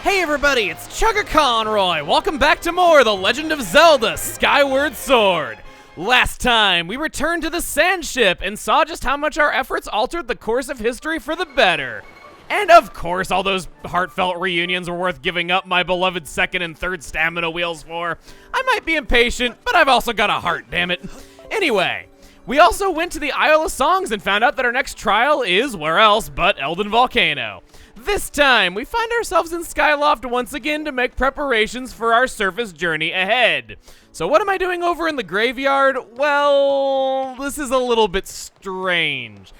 Hey everybody, it's Chugga Conroy. Welcome back to more The Legend of Zelda Skyward Sword. Last time, we returned to the sand ship and saw just how much our efforts altered the course of history for the better. And of course, all those heartfelt reunions were worth giving up my beloved second and third stamina wheels for. I might be impatient, but I've also got a heart, damn it. Anyway, we also went to the Isle of Songs and found out that our next trial is where else but Elden Volcano. This time, we find ourselves in Skyloft once again to make preparations for our surface journey ahead. So what am I doing over in the graveyard? Well, this is a little bit strange.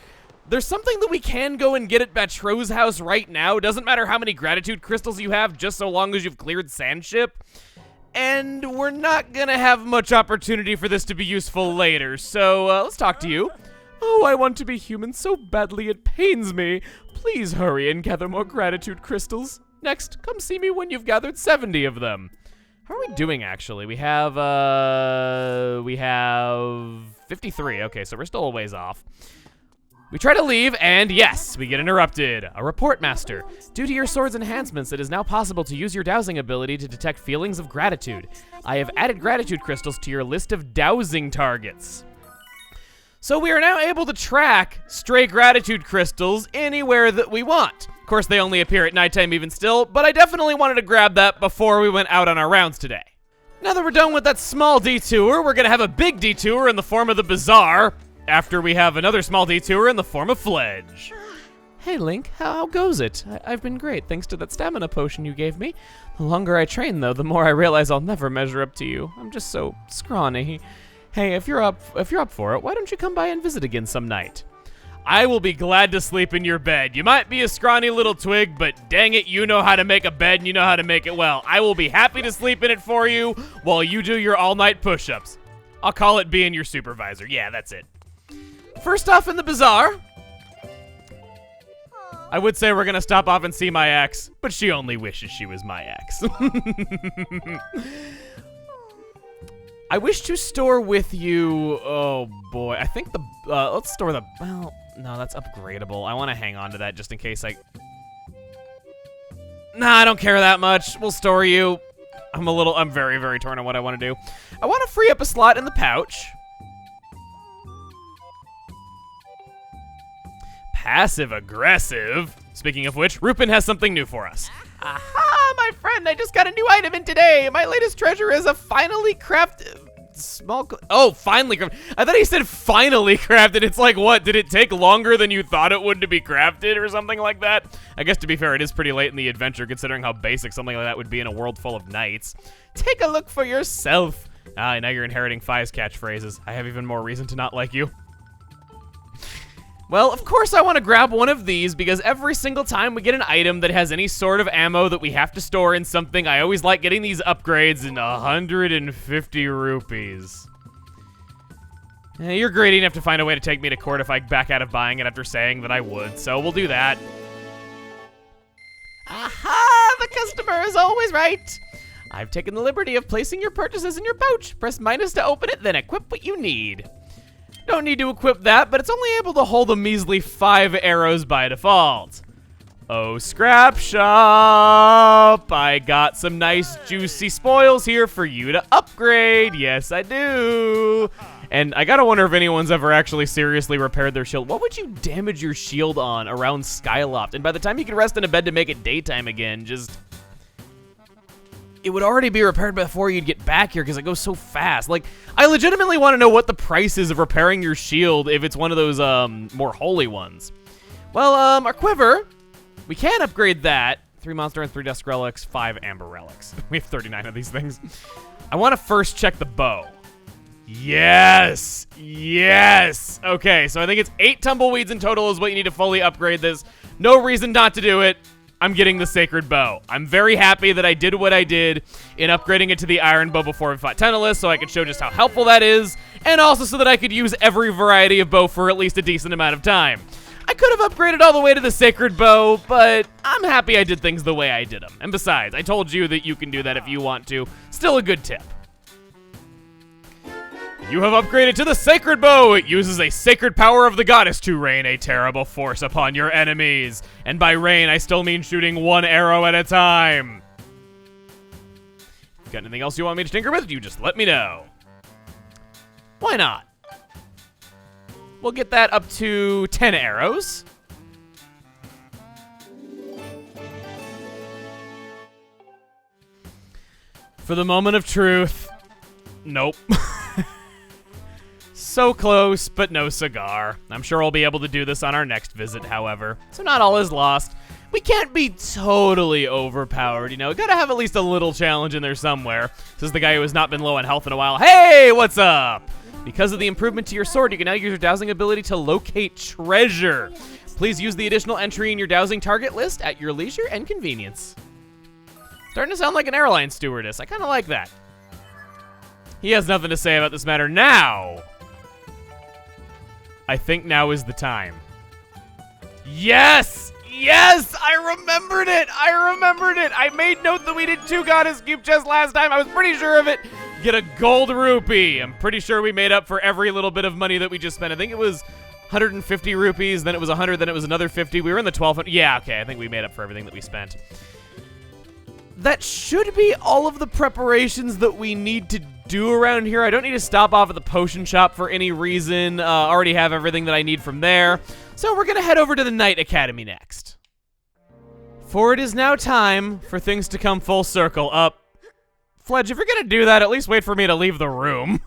There's something that we can go and get at Batro's house right now. Doesn't matter how many gratitude crystals you have, just so long as you've cleared Sandship. And we're not gonna have much opportunity for this to be useful later, so let's talk to you. Oh, I want to be human so badly it pains me. Please hurry and gather more gratitude crystals. Next, come see me when you've gathered 70 of them. How are we doing, actually? We have 53. Okay, so we're still a ways off. We try to leave, and yes, we get interrupted. A report, Master. Due to your sword's enhancements, it is now possible to use your dowsing ability to detect feelings of gratitude. I have added gratitude crystals to your list of dowsing targets. So we are now able to track stray gratitude crystals anywhere that we want. Of course, they only appear at nighttime even still, but I definitely wanted to grab that before we went out on our rounds today. Now that we're done with that small detour, we're gonna have a big detour in the form of the bazaar, after we have another small detour in the form of Fledge. Hey Link, how goes it? I've been great, thanks to that stamina potion you gave me. The longer I train though, the more I realize I'll never measure up to you. I'm just so scrawny. Hey, if you're up for it, why don't you come by and visit again some night? I will be glad to sleep in your bed. You might be a scrawny little twig, but dang it, you know how to make a bed and you know how to make it well. I will be happy to sleep in it for you while you do your all-night push-ups. I'll call it being your supervisor. Yeah, that's it. First off in the bazaar, I would say we're gonna stop off and see my ex, but she only wishes she was my ex. I wish to store with you, oh boy, I think let's store the, well, no, that's upgradable. I want to hang on to that just in case Nah, I don't care that much. We'll store you. I'm very, very torn on what I want to do. I want to free up a slot in the pouch. Passive aggressive. Speaking of which, Rupin has something new for us. Aha, my friend, I just got a new item in today. My latest treasure is a finally crafted finally crafted. I thought he said finally crafted. It's like, what, did it take longer than you thought it would to be crafted or something like that? I guess to be fair, it is pretty late in the adventure considering how basic something like that would be in a world full of knights. Take a look for yourself. Ah, now you're inheriting Fi's catchphrases. I have even more reason to not like you. Well, of course I want to grab one of these because every single time we get an item that has any sort of ammo that we have to store in something, I always like getting these upgrades in 150 rupees. You're greedy enough to find a way to take me to court if I back out of buying it after saying that I would, so we'll do that. Aha! The customer is always right! I've taken the liberty of placing your purchases in your pouch. Press minus to open it, then equip what you need. Don't need to equip that, but it's only able to hold a measly 5 arrows by default. Oh, scrap shop! I got some nice juicy spoils here for you to upgrade. Yes, I do. And I gotta wonder if anyone's ever actually seriously repaired their shield. What would you damage your shield on around Skyloft? And by the time you can rest in a bed to make it daytime again, it would already be repaired before you'd get back here because it goes so fast. Like, I legitimately want to know what the price is of repairing your shield if it's one of those more holy ones. Well, our quiver, we can upgrade that. 3 monster and 3 dusk relics, 5 amber relics. We have 39 of these things. I want to first check the bow. Yes! Yes! Okay, so I think it's 8 tumbleweeds in total is what you need to fully upgrade this. No reason not to do it. I'm getting the sacred bow. I'm very happy that I did what I did in upgrading it to the iron bow before we fought Tentalis so I could show just how helpful that is, and also so that I could use every variety of bow for at least a decent amount of time. I could have upgraded all the way to the sacred bow, but I'm happy I did things the way I did them. And besides, I told you that you can do that if you want to. Still a good tip. You have upgraded to the Sacred Bow. It uses a sacred power of the goddess to rain a terrible force upon your enemies. And by rain, I still mean shooting one arrow at a time. Got anything else you want me to tinker with? You just let me know. Why not? We'll get that up to 10 arrows. For the moment of truth, nope. So close, but no cigar. I'm sure I'll be able to do this on our next visit, however. So not all is lost. We can't be totally overpowered, you know. Gotta have at least a little challenge in there somewhere. This is the guy who has not been low on health in a while. Hey, what's up? Because of the improvement to your sword, you can now use your dowsing ability to locate treasure. Please use the additional entry in your dowsing target list at your leisure and convenience. Starting to sound like an airline stewardess. I kind of like that. He has nothing to say about this matter now. I think now is the time. Yes! Yes! I remembered it! I remembered it! I made note that we did 2 goddess cube chests last time. I was pretty sure of it. Get a gold rupee. I'm pretty sure we made up for every little bit of money that we just spent. I think it was 150 rupees, then it was 100, then it was another 50. We were in the 1200. Yeah, okay, I think we made up for everything that we spent. That should be all of the preparations that we need to do around here. I don't need to stop off at the potion shop for any reason. Already have everything that I need from there. So we're gonna head over to the Knight Academy next. For it is now time for things to come full circle. Fledge, if you're gonna do that, at least wait for me to leave the room.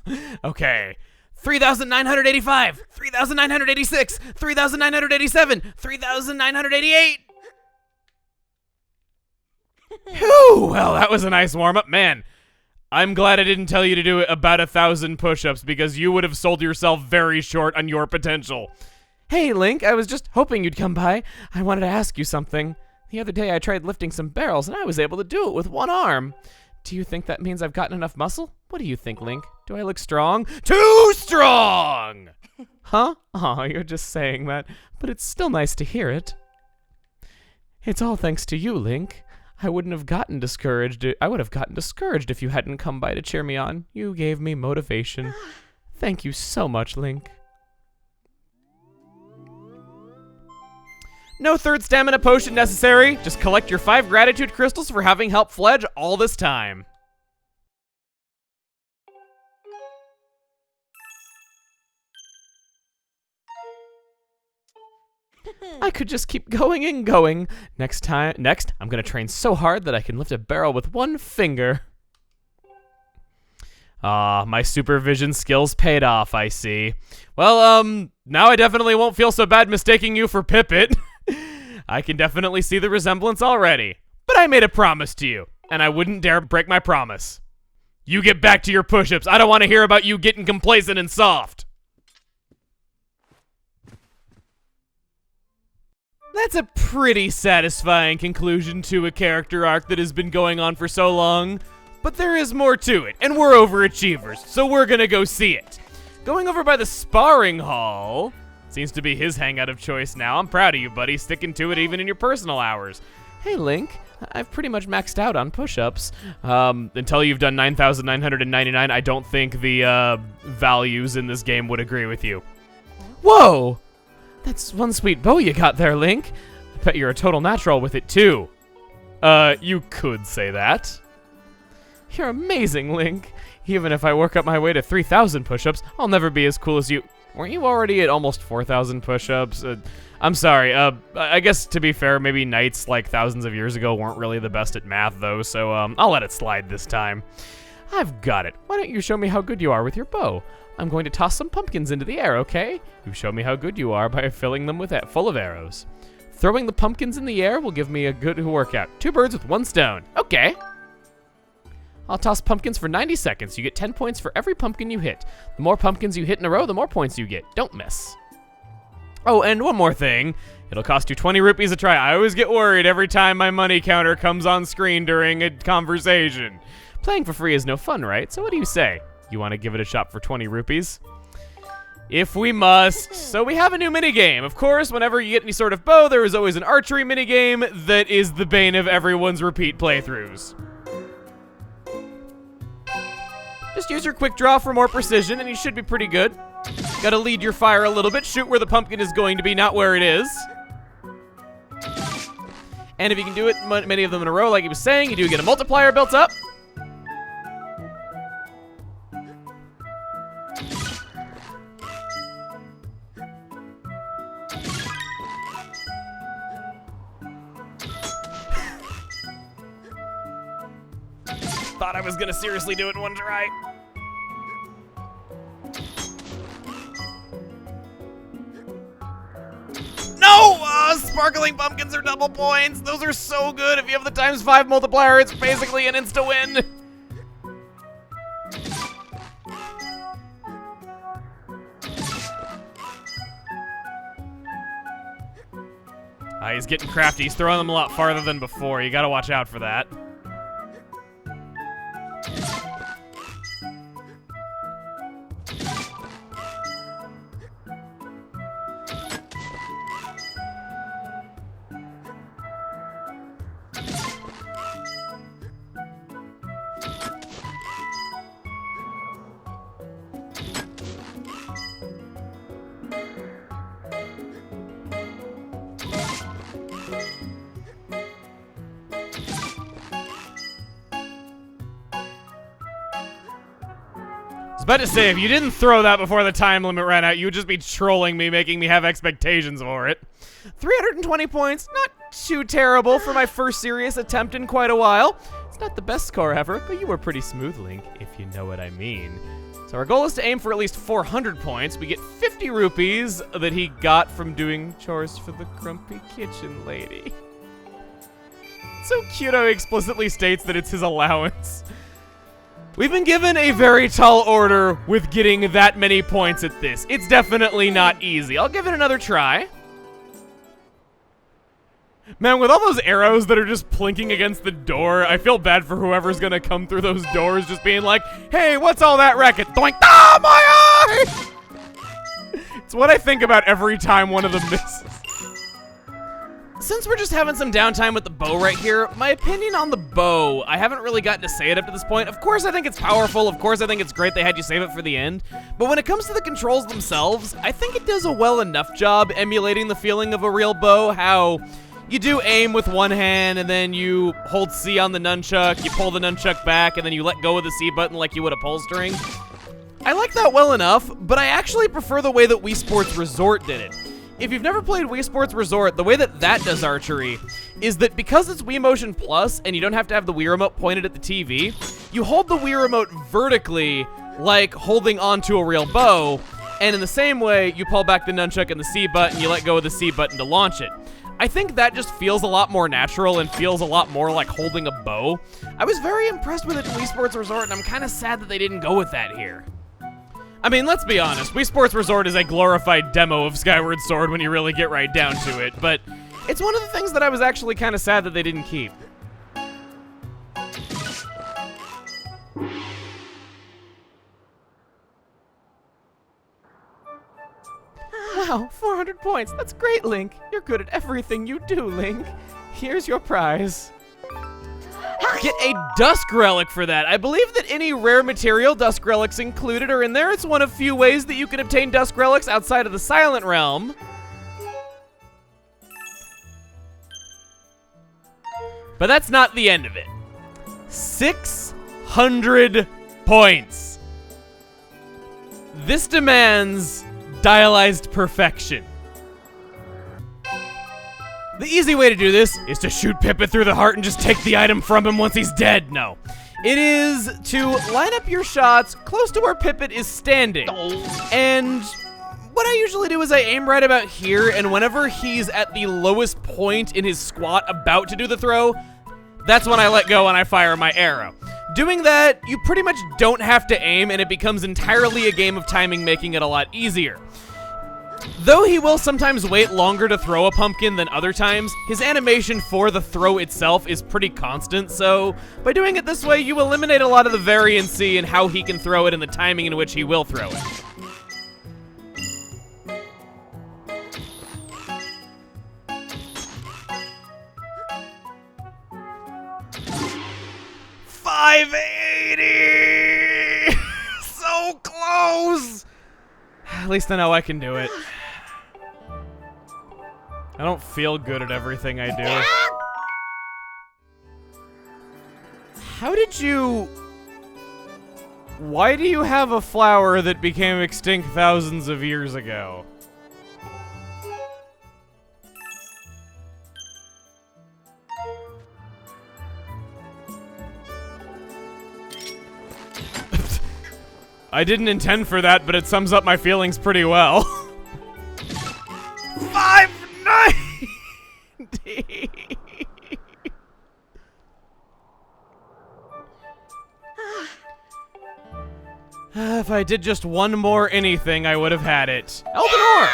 Okay. 3,985, 3,986, 3,987, 3,988. Whew, well, that was a nice warm-up. Man, I'm glad I didn't tell you to do about 1,000 push-ups because you would have sold yourself very short on your potential. Hey, Link, I was just hoping you'd come by. I wanted to ask you something. The other day I tried lifting some barrels and I was able to do it with one arm. Do you think that means I've gotten enough muscle? What do you think, Link? Do I look strong? Too strong! Huh? Aw, you're just saying that, but it's still nice to hear it. It's all thanks to you, Link. I would have gotten discouraged if you hadn't come by to cheer me on. You gave me motivation. Thank you so much, Link. No third stamina potion necessary. Just collect your 5 gratitude crystals for having helped Fledge all this time. I could just keep going and going. Next, I'm gonna train so hard that I can lift a barrel with one finger. Ah, my supervision skills paid off, I see. Well, now I definitely won't feel so bad mistaking you for Pippet. I can definitely see the resemblance already. But I made a promise to you, and I wouldn't dare break my promise. You get back to your push-ups. I don't want to hear about you getting complacent and soft. That's a pretty satisfying conclusion to a character arc that has been going on for so long. But there is more to it, and we're overachievers, so we're gonna go see it. Going over by the sparring hall seems to be his hangout of choice now. I'm proud of you, buddy, sticking to it even in your personal hours. Hey, Link, I've pretty much maxed out on push-ups. Until you've done 9,999, I don't think the values in this game would agree with you. Whoa! That's one sweet bow you got there, Link. I bet you're a total natural with it, too. You could say that. You're amazing, Link. Even if I work up my way to 3,000 push-ups, I'll never be as cool as you. Weren't you already at almost 4,000 push-ups? I'm sorry. I guess to be fair, maybe knights like thousands of years ago weren't really the best at math, though, so I'll let it slide this time. I've got it. Why don't you show me how good you are with your bow? I'm going to toss some pumpkins into the air, okay? You show me how good you are by filling them with full of arrows. Throwing the pumpkins in the air will give me a good workout. 2 birds with 1 stone. Okay. I'll toss pumpkins for 90 seconds. You get 10 points for every pumpkin you hit. The more pumpkins you hit in a row, the more points you get. Don't miss. Oh, and one more thing. It'll cost you 20 rupees a try. I always get worried every time my money counter comes on screen during a conversation. Playing for free is no fun, right? So what do you say? You want to give it a shot for 20 rupees? If we must. So we have a new minigame. Of course, whenever you get any sort of bow, there is always an archery minigame that is the bane of everyone's repeat playthroughs. Just use your quick draw for more precision and you should be pretty good. Gotta lead your fire a little bit. Shoot where the pumpkin is going to be, not where it is. And if you can do it many of them in a row, like he was saying, you do get a multiplier built up. thought I was gonna seriously do it in one try. No! Sparkling pumpkins are double points. Those are so good. If you have the ×5 multiplier, it's basically an insta-win. He's getting crafty. He's throwing them a lot farther than before. You gotta watch out for that. I was about to say, if you didn't throw that before the time limit ran out, you would just be trolling me, making me have expectations for it. 320 points, not too terrible for my first serious attempt in quite a while. It's not the best score ever, but you were pretty smooth, Link, if you know what I mean. So our goal is to aim for at least 400 points. We get 50 rupees that he got from doing chores for the grumpy kitchen lady. It's so cute how he explicitly states that it's his allowance. We've been given a very tall order with getting that many points at this. It's definitely not easy. I'll give it another try. Man, with all those arrows that are just plinking against the door, I feel bad for whoever's gonna come through those doors just being like, hey, what's all that racket? Doink! Ah, my eye! It's what I think about every time one of them misses. Since we're just having some downtime with the bow right here, my opinion on the bow, I haven't really gotten to say it up to this point. Of course I think it's powerful, of course I think it's great they had you save it for the end, but when it comes to the controls themselves, I think it does a well enough job emulating the feeling of a real bow, how you do aim with one hand, and then you hold C on the nunchuck, you pull the nunchuck back, and then you let go of the C button like you would a pull string. I like that well enough, but I actually prefer the way that Wii Sports Resort did it. If you've never played Wii Sports Resort, the way that that does archery is that because it's Wii Motion Plus and you don't have to have the Wii Remote pointed at the TV, you hold the Wii Remote vertically like holding onto a real bow, and in the same way, you pull back the nunchuck and the C button, you let go of the C button to launch it. I think that just feels a lot more natural and feels a lot more like holding a bow. I was very impressed with it in Wii Sports Resort, and I'm kind of sad that they didn't go with that here. I mean, let's be honest, Wii Sports Resort is a glorified demo of Skyward Sword when you really get right down to it, but it's one of the things that I was actually kind of sad that they didn't keep. Wow, 400 points. That's great, Link. You're good at everything you do, Link. Here's your prize. Get a Dusk Relic for that. I believe that any rare material Dusk Relics included are in there. It's one of few ways that you can obtain Dusk Relics outside of the Silent Realm. But that's not the end of it. 600 points. This demands dialyzed perfection. The easy way to do this is to shoot Pippet through the heart and just take the item from him once he's dead. No. It is to line up your shots close to where Pippet is standing. And what I usually do is I aim right about here, and whenever he's at the lowest point in his squat about to do the throw, that's when I let go and I fire my arrow. Doing that, you pretty much don't have to aim, and it becomes entirely a game of timing, making it a lot easier. Though he will sometimes wait longer to throw a pumpkin than other times, his animation for the throw itself is pretty constant, so by doing it this way, you eliminate a lot of the variancy in how he can throw it and the timing in which he will throw it. $580! So close! At least I know I can do it. I don't feel good at everything I do. How did you... Why do you have a flower that became extinct thousands of years ago? I didn't intend for that, but it sums up my feelings pretty well. 590! If I did just one more anything, I would have had it. Eldenor!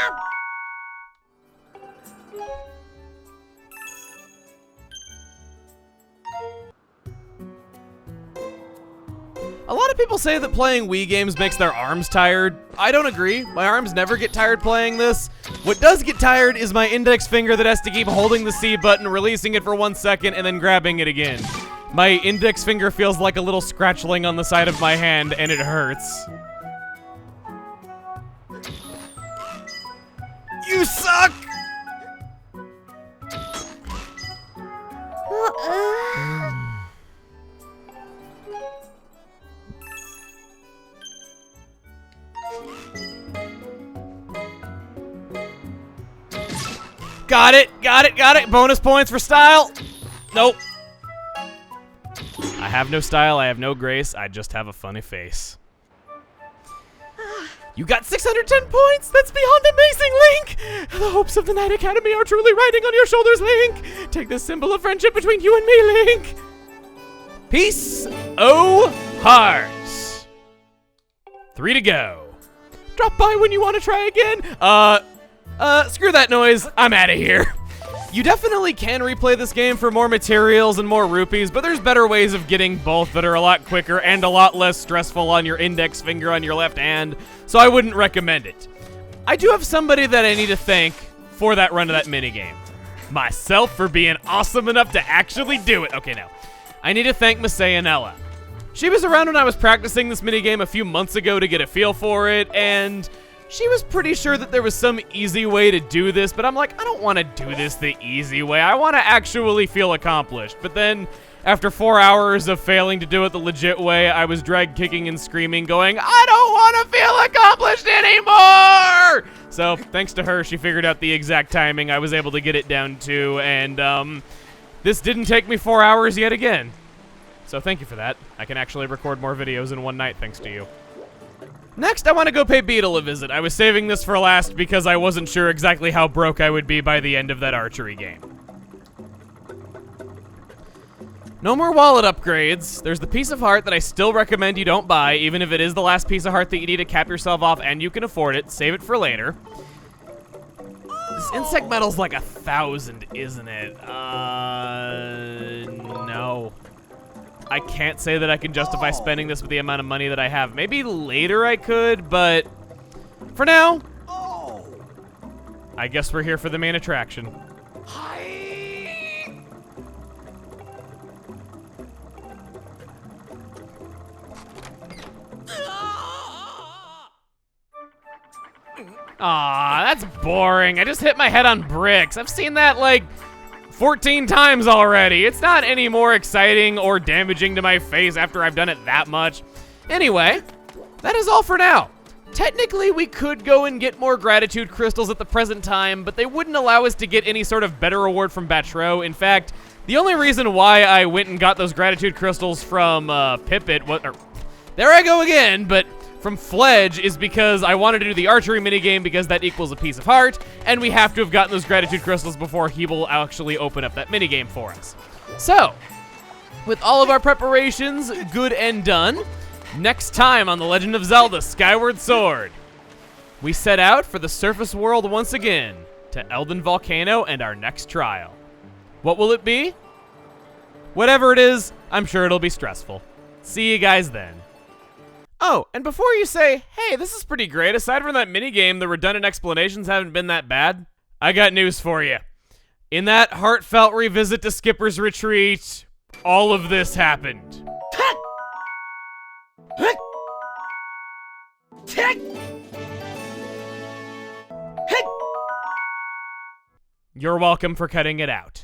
A lot of people say that playing Wii games makes their arms tired. I don't agree. My arms never get tired playing this. What does get tired is my index finger that has to keep holding the C button, releasing it for 1 second, and then grabbing it again. My index finger feels like a little scratchling on the side of my hand, and it hurts. You suck! Got it, got it, got it. Bonus points for style. Nope. I have no style, I have no grace, I just have a funny face. You got 610 points! That's beyond amazing, Link! The hopes of the Knight Academy are truly riding on your shoulders, Link! Take this symbol of friendship between you and me, Link! Peace, oh hearts! 3 to go. Drop by when you want to try again. Screw that noise. I'm out of here. You definitely can replay this game for more materials and more rupees, but there's better ways of getting both that are a lot quicker and a lot less stressful on your index finger on your left hand, so I wouldn't recommend it. I do have somebody that I need to thank for that run of that minigame. Myself for being awesome enough to actually do it. Okay, now, I need to thank Masayanella. She was around when I was practicing this minigame a few months ago to get a feel for it, and she was pretty sure that there was some easy way to do this, but I'm like, I don't want to do this the easy way. I want to actually feel accomplished. But then, after 4 hours of failing to do it the legit way, I was drag kicking and screaming, going, I don't want to feel accomplished anymore! So, thanks to her, she figured out the exact timing I was able to get it down to, and this didn't take me 4 hours yet again. So thank you for that. I can actually record more videos in one night thanks to you. Next, I want to go pay Beetle a visit. I was saving this for last because I wasn't sure exactly how broke I would be by the end of that archery game. No more wallet upgrades. There's the piece of heart that I still recommend you don't buy, even if it is the last piece of heart that you need to cap yourself off and you can afford it. Save it for later. This insect metal's like 1,000, isn't it? No. I can't say that I can justify spending this with the amount of money that I have. Maybe later I could, but for now, I guess we're here for the main attraction. Aw, that's boring. I just hit my head on bricks. I've seen that like 14 times already. It's not any more exciting or damaging to my face after I've done it that much. Anyway, that is all for now. Technically, we could go and get more gratitude crystals at the present time, but they wouldn't allow us to get any sort of better reward from Batro. In fact, the only reason why I went and got those gratitude crystals from Pippet, there I go again, but from Fledge is because I wanted to do the archery minigame because that equals a piece of heart, and we have to have gotten those gratitude crystals before he will actually open up that minigame for us. So, with all of our preparations good and done, next time on The Legend of Zelda Skyward Sword, we set out for the surface world once again to Elden Volcano and our next trial. What will it be? Whatever it is, I'm sure it'll be stressful. See you guys then. Oh, and before you say, hey, this is pretty great, aside from that minigame, the redundant explanations haven't been that bad, I got news for you. In that heartfelt revisit to Skipper's Retreat, all of this happened. You're welcome for cutting it out.